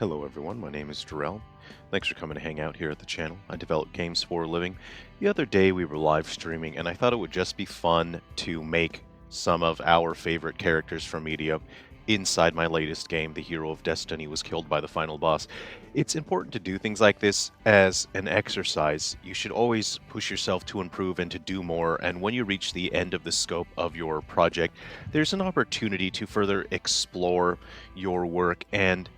Hello everyone, my name is Jerrel. Thanks for coming to hang out here at the channel. I develop games for a living. The other day we were live streaming and I thought it would just be fun to make some of our favorite characters from media inside my latest game. The hero of Destiny was killed by the final boss. It's important to do things like this as an exercise. You should always push yourself to improve and to do more, and when you reach the end of the scope of your project, there's an opportunity to further explore your work. And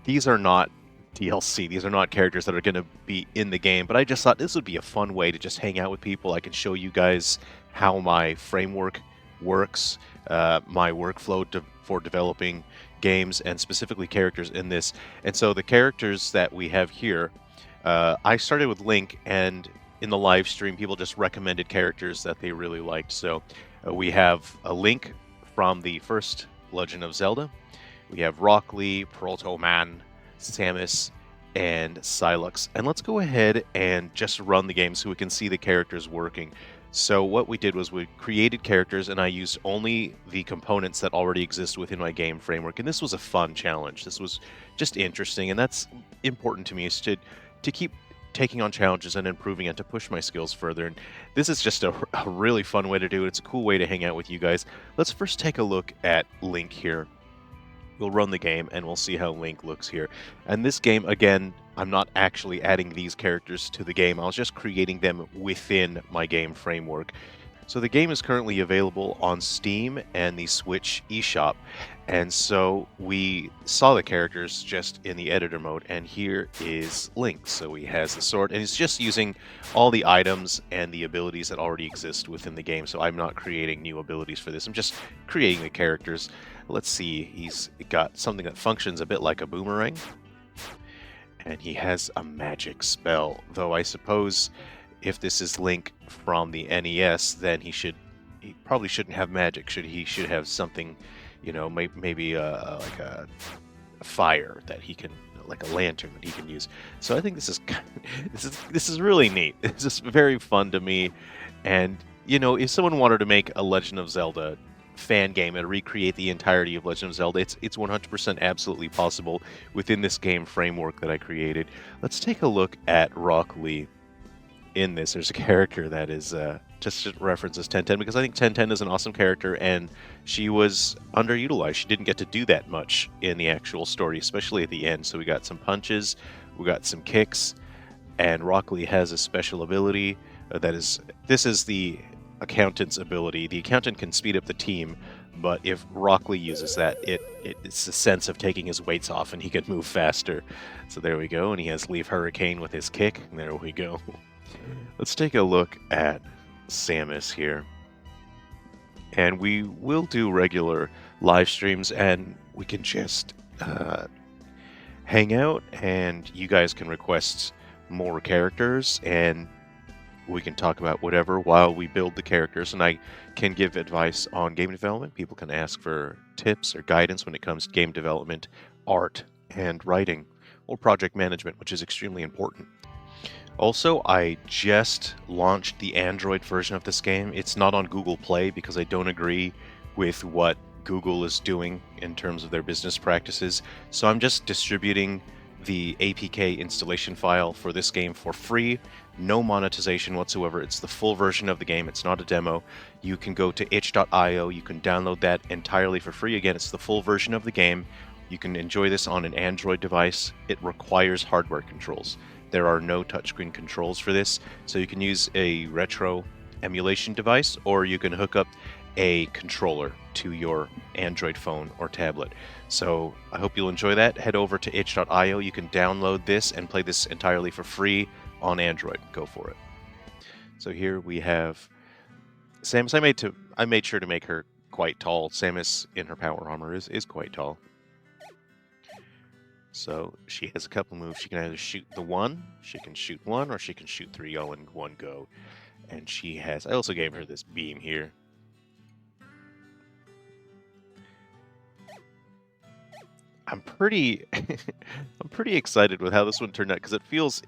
these are not DLC. These are not characters that are going to be in the game, but I just thought this would be a fun way to just hang out with people. I can show you guys how my framework works, my workflow for developing games, and specifically characters in this. And so the characters that we have here, I started with Link, and in the live stream, people just recommended characters that they really liked. So we have a Link from the first Legend of Zelda. We have Rock Lee, Protoman, Samus, and Sylux. And let's go ahead and just run the game so we can see the characters working. So what we did was we created characters, and I used only the components that already exist within my game framework. And this was a fun challenge. This was just interesting, and that's important to me, is to keep taking on challenges and improving and to push my skills further. And this is just a really fun way to do it. It's a cool way to hang out with you guys. Let's first take a look at Link here. We'll run the game and we'll see how Link looks here. And this game, again, I'm not actually adding these characters to the game. I was just creating them within my game framework. So the game is currently available on Steam and the Switch eShop. And so we saw the characters just in the editor mode, and here is Link. So he has the sword, and he's just using all the items and the abilities that already exist within the game. So I'm not creating new abilities for this. I'm just creating the characters. Let's see, he's got something that functions a bit like a boomerang. And he has a magic spell, though I suppose if this is Link from the NES, then he probably shouldn't have magic. He should have something, you know, maybe like a fire that he can, like a lantern that he can use. So I think this is this is really neat. This is very fun to me. And you know, if someone wanted to make a Legend of Zelda fan game and recreate the entirety of Legend of Zelda, it's 100% absolutely possible within this game framework that I created. Let's take a look at Rock Lee. In this, there's a character that is just references 1010, because I think 1010 is an awesome character and she was underutilized. She didn't get to do that much in the actual story, especially at the end. So we got some punches, we got some kicks, and Rock Lee has a special ability this is the accountant's ability. The accountant can speed up the team, but if Rock Lee uses that, it's a sense of taking his weights off and he can move faster. So there we go, and he has Leaf Hurricane with his kick, and there we go. Let's take a look at Samus here. And we will do regular live streams, and we can just hang out, and you guys can request more characters, and we can talk about whatever while we build the characters. And I can give advice on game development. People can ask for tips or guidance when it comes to game development, art, and writing, or project management, which is extremely important. Also, I just launched the Android version of this game. It's not on Google Play because I don't agree with what Google is doing in terms of their business practices. So I'm just distributing the APK installation file for this game for free. No monetization whatsoever. It's the full version of the game. It's not a demo. You can go to itch.io. You can download that entirely for free. Again, it's the full version of the game. You can enjoy this on an Android device. It requires hardware controls. There are no touchscreen controls for this, so you can use a retro emulation device, or you can hook up a controller to your Android phone or tablet. So I hope you'll enjoy that. Head over to itch.io. You can download this and play this entirely for free on Android. Go for it. So here we have Samus. I made sure to make her quite tall. Samus in her power armor is quite tall. So she has a couple moves. She can either shoot the one, she can shoot one, or she can shoot three all in one go. And she has, I also gave her this beam here. I'm pretty excited with how this one turned out, because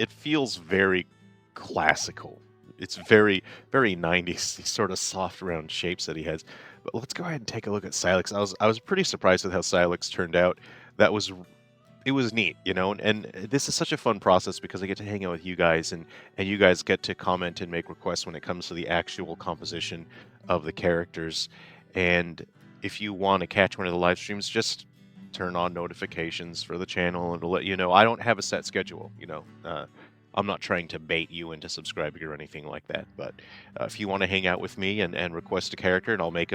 it feels very classical. It's very, very 90s, these sort of soft round shapes that he has. But let's go ahead and take a look at Sylux. I was pretty surprised with how Sylux turned out. That was it was neat, you know, and this is such a fun process because I get to hang out with you guys, and you guys get to comment and make requests when it comes to the actual composition of the characters. And if you want to catch one of the live streams, just turn on notifications for the channel and it'll let you know. I don't have a set schedule, you know. I'm not trying to bait you into subscribing or anything like that. But if you want to hang out with me and request a character, and I'll make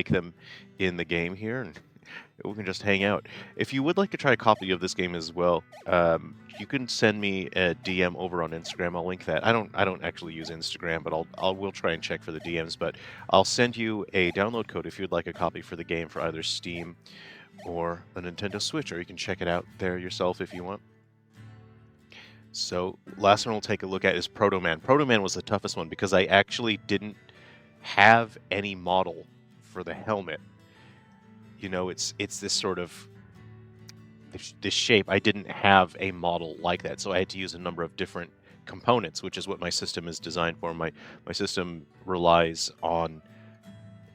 them in the game here, and we can just hang out. If you would like to try a copy of this game as well, you can send me a DM over on Instagram. I'll link that. I don't actually use Instagram, but we'll try and check for the DMs. But I'll send you a download code if you'd like a copy for the game for either Steam or a Nintendo Switch, or you can check it out there yourself if you want. So last one we'll take a look at is Protoman. Protoman was the toughest one because I actually didn't have any model for the helmet. You know, it's this sort of this shape. I didn't have a model like that, so I had to use a number of different components, which is what my system is designed for. My system relies on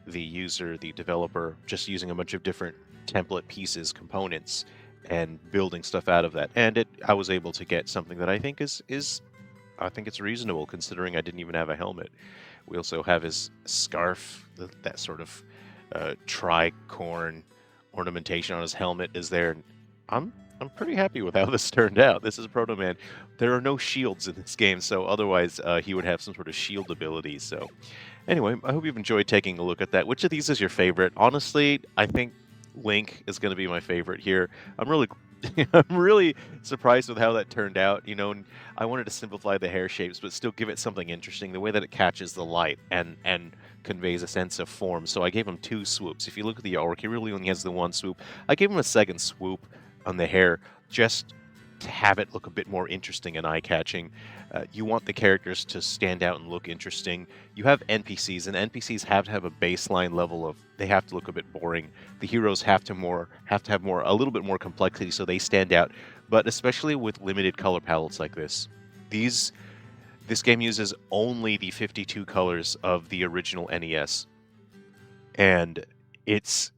the user, the developer, just using a bunch of different template pieces, components, and building stuff out of that. And I was able to get something that I think I think it's reasonable considering I didn't even have a helmet. We also have his scarf, that sort of tricorn ornamentation on his helmet is there. I'm pretty happy with how this turned out. This is Protoman. There are no shields in this game, so otherwise he would have some sort of shield ability. So anyway, I hope you've enjoyed taking a look at that. Which of these is your favorite? Honestly, I think Link is going to be my favorite here. I'm really I'm really surprised with how that turned out. You know, and I wanted to simplify the hair shapes, but still give it something interesting. The way that it catches the light and conveys a sense of form. So I gave him 2 swoops. If you look at the artwork, he really only has the 1 swoop. I gave him a second swoop on the hair just to have it look a bit more interesting and eye-catching. You want the characters to stand out and look interesting. You have NPCs, and NPCs have to have a baseline level of, they have to look a bit boring. The heroes have to have a little bit more complexity so they stand out. But especially with limited color palettes like this game uses only the 52 colors of the original NES, and it's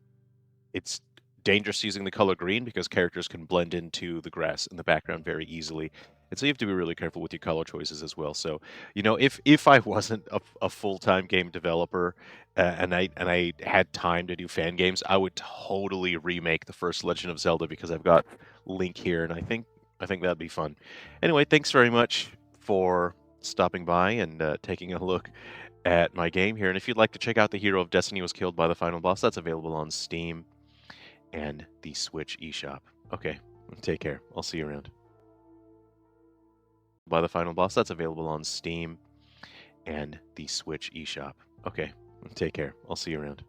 dangerous using the color green because characters can blend into the grass in the background very easily. And so you have to be really careful with your color choices as well. So, you know, if I wasn't a full-time game developer and I had time to do fan games, I would totally remake the first Legend of Zelda because I've got Link here, and I think that'd be fun. Anyway, thanks very much for stopping by and taking a look at my game here. And if you'd like to check out The Hero of Destiny Was Killed by the Final Boss, that's available on Steam and the Switch eShop. Okay, take care. I'll see you around. By the Final Boss, that's available on Steam and the Switch eShop. Okay, take care. I'll see you around.